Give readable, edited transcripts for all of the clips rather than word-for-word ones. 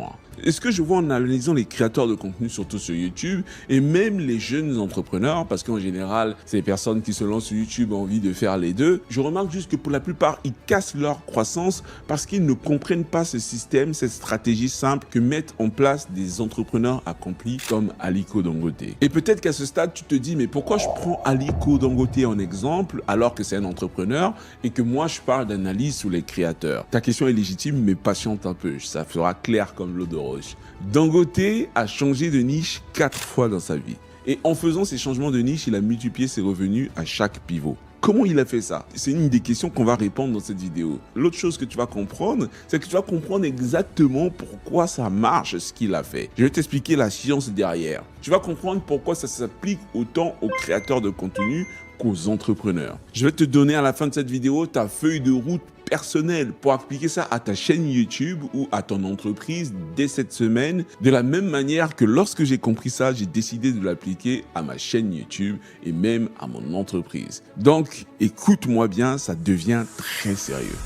moi. Et ce que je vois en analysant les créateurs de contenu, surtout sur YouTube, et même les jeunes entrepreneurs, parce qu'en général, c'est les personnes qui se lancent sur YouTube ont envie de faire les deux, je remarque juste que pour la plupart, ils cassent leur croissance parce qu'ils ne comprennent pas ce système, cette stratégie simple que mettent en place des entrepreneurs accomplis comme Aliko Dangote. Et peut-être qu'à ce stade, tu te dis, mais pourquoi je prends Aliko Dangote en exemple alors que c'est un entrepreneur et que moi, je parle d'analyse sur les créateurs? Ta question est légitime, mais patiente un peu, ça sera clair comme l'eau de roche. Dangote a changé de niche 4 fois dans sa vie. Et en faisant ces changements de niche, il a multiplié ses revenus à chaque pivot. Comment il a fait ça? C'est une des questions qu'on va répondre dans cette vidéo. L'autre chose que tu vas comprendre, c'est que tu vas comprendre exactement pourquoi ça marche ce qu'il a fait. Je vais t'expliquer la science derrière. Tu vas comprendre pourquoi ça s'applique autant aux créateurs de contenu qu'aux entrepreneurs. Je vais te donner à la fin de cette vidéo ta feuille de route personnelle pour appliquer ça à ta chaîne YouTube ou à ton entreprise dès cette semaine, de la même manière que lorsque j'ai compris ça, j'ai décidé de l'appliquer à ma chaîne YouTube et même à mon entreprise. Donc, écoute-moi bien, ça devient très sérieux.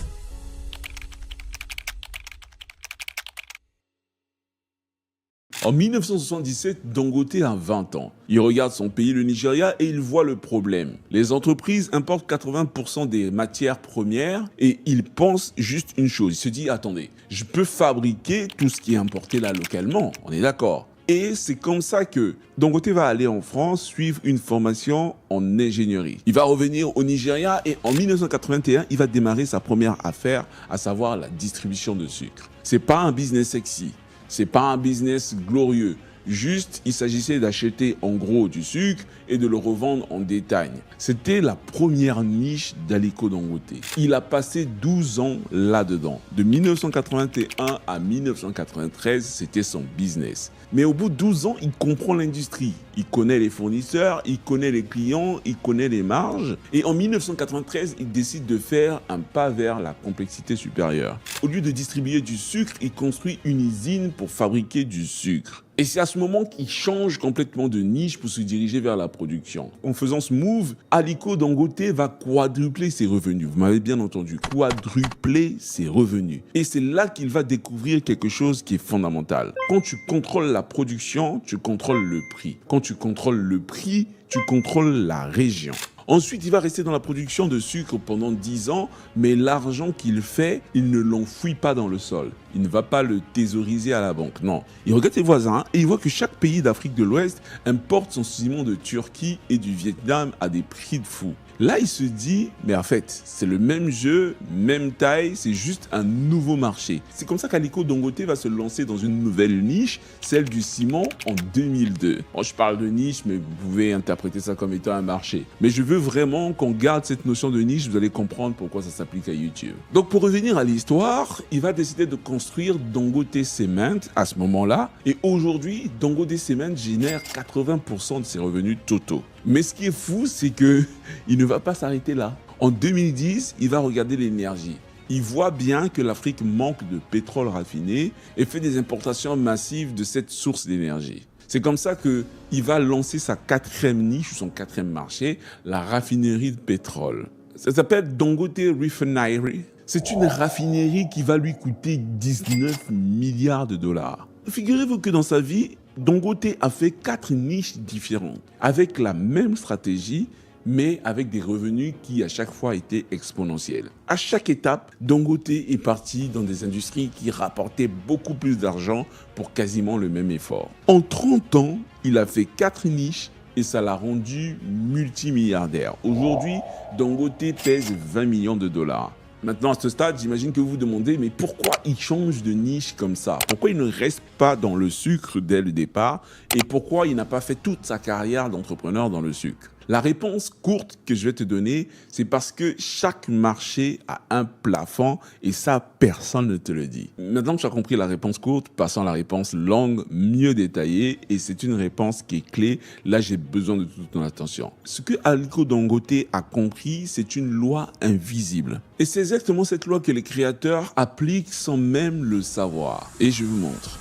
En 1977, Dangote a 20 ans. Il regarde son pays, le Nigeria, et il voit le problème. Les entreprises importent 80% des matières premières et il pense juste une chose. Il se dit, attendez, je peux fabriquer tout ce qui est importé là localement, on est d'accord. Et c'est comme ça que Dangote va aller en France suivre une formation en ingénierie. Il va revenir au Nigeria et en 1981, il va démarrer sa première affaire, à savoir la distribution de sucre. C'est pas un business sexy. C'est pas un business glorieux. Juste, il s'agissait d'acheter en gros du sucre et de le revendre en détail. C'était la première niche d'Aliko Dangote. Il a passé 12 ans là-dedans. De 1981 à 1993, c'était son business. Mais au bout de 12 ans, il comprend l'industrie. Il connaît les fournisseurs, il connaît les clients, il connaît les marges. Et en 1993, il décide de faire un pas vers la complexité supérieure. Au lieu de distribuer du sucre, il construit une usine pour fabriquer du sucre. Et c'est à ce moment qu'il change complètement de niche pour se diriger vers la production. En faisant ce move, Aliko Dangote va quadrupler ses revenus. Vous m'avez bien entendu, quadrupler ses revenus. Et c'est là qu'il va découvrir quelque chose qui est fondamental. Quand tu contrôles la production, tu contrôles le prix. Quand tu contrôles le prix, tu contrôles la région. Ensuite, il va rester dans la production de sucre pendant 10 ans, mais l'argent qu'il fait, il ne l'enfouit pas dans le sol. Il ne va pas le thésauriser à la banque, non. Il regarde ses voisins et il voit que chaque pays d'Afrique de l'Ouest importe son ciment de Turquie et du Vietnam à des prix de fou. Là, il se dit, mais en fait, c'est le même jeu, même taille, c'est juste un nouveau marché. C'est comme ça qu'Aliko Dangote va se lancer dans une nouvelle niche, celle du ciment en 2002. Bon, je parle de niche, mais vous pouvez interpréter ça comme étant un marché. Mais je veux vraiment qu'on garde cette notion de niche, vous allez comprendre pourquoi ça s'applique à YouTube. Donc, pour revenir à l'histoire, il va décider de construire Dangote Cement à ce moment-là. Et aujourd'hui, Dangote Cement génère 80% de ses revenus totaux. Mais ce qui est fou, c'est que il ne va pas s'arrêter là. En 2010, il va regarder l'énergie. Il voit bien que l'Afrique manque de pétrole raffiné et fait des importations massives de cette source d'énergie. C'est comme ça qu'il va lancer sa 4e niche, son 4e marché, la raffinerie de pétrole. Ça s'appelle Dangote Refinery. C'est une raffinerie qui va lui coûter 19 milliards de dollars. Figurez-vous que dans sa vie, Dangote a fait 4 niches différentes, avec la même stratégie, mais avec des revenus qui à chaque fois étaient exponentiels. À chaque étape, Dangote est parti dans des industries qui rapportaient beaucoup plus d'argent pour quasiment le même effort. En 30 ans, il a fait 4 niches et ça l'a rendu multimilliardaire. Aujourd'hui, Dangote pèse 20 millions de dollars. Maintenant, à ce stade, j'imagine que vous vous demandez, mais pourquoi il change de niche comme ça? Pourquoi il ne reste pas dans le sucre dès le départ? Et pourquoi il n'a pas fait toute sa carrière d'entrepreneur dans le sucre? La réponse courte que je vais te donner, c'est parce que chaque marché a un plafond et ça, personne ne te le dit. Maintenant que tu as compris la réponse courte, passons à la réponse longue, mieux détaillée, et c'est une réponse qui est clé. Là, j'ai besoin de toute ton attention. Ce que Aliko Dangote a compris, c'est une loi invisible. Et c'est exactement cette loi que les créateurs appliquent sans même le savoir. Et je vous montre.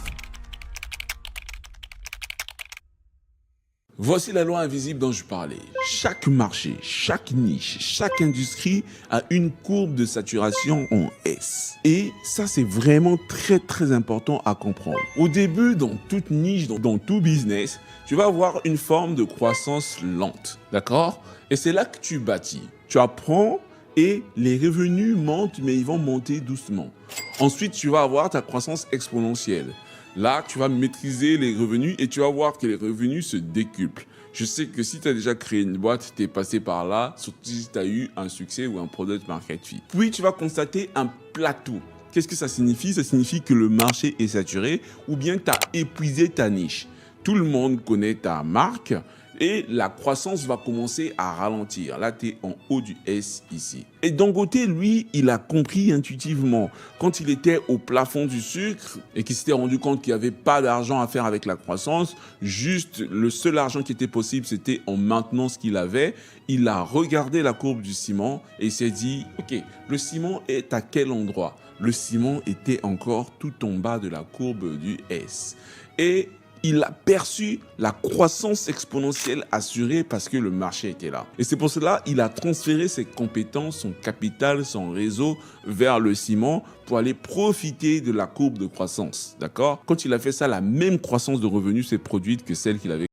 Voici la loi invisible dont je parlais. Chaque marché, chaque niche, chaque industrie a une courbe de saturation en S. Et ça, c'est vraiment très important à comprendre. Au début, dans toute niche, dans tout business, tu vas avoir une forme de croissance lente. D'accord? Et c'est là que tu bâtis. Tu apprends et les revenus montent, mais ils vont monter doucement. Ensuite, tu vas avoir ta croissance exponentielle. Là, tu vas maîtriser les revenus et tu vas voir que les revenus se décuplent. Je sais que si tu as déjà créé une boîte, tu es passé par là, surtout si tu as eu un succès ou un product market fit. Puis, tu vas constater un plateau. Qu'est-ce que ça signifie? Ça signifie que le marché est saturé ou bien que tu as épuisé ta niche. Tout le monde connaît ta marque et la croissance va commencer à ralentir. Là, tu es en haut du S ici. Et Dangote, lui, il a compris intuitivement. Quand il était au plafond du sucre et qu'il s'était rendu compte qu'il n'y avait pas d'argent à faire avec la croissance, juste le seul argent qui était possible, c'était en maintenant ce qu'il avait. Il a regardé la courbe du ciment et il s'est dit, OK, le ciment est à quel endroit? Le ciment était encore tout en bas de la courbe du S. Et il a perçu la croissance exponentielle assurée parce que le marché était là. Et c'est pour cela qu'il a transféré ses compétences, son capital, son réseau vers le ciment pour aller profiter de la courbe de croissance. D'accord? Quand il a fait ça, la même croissance de revenus s'est produite que celle qu'il avait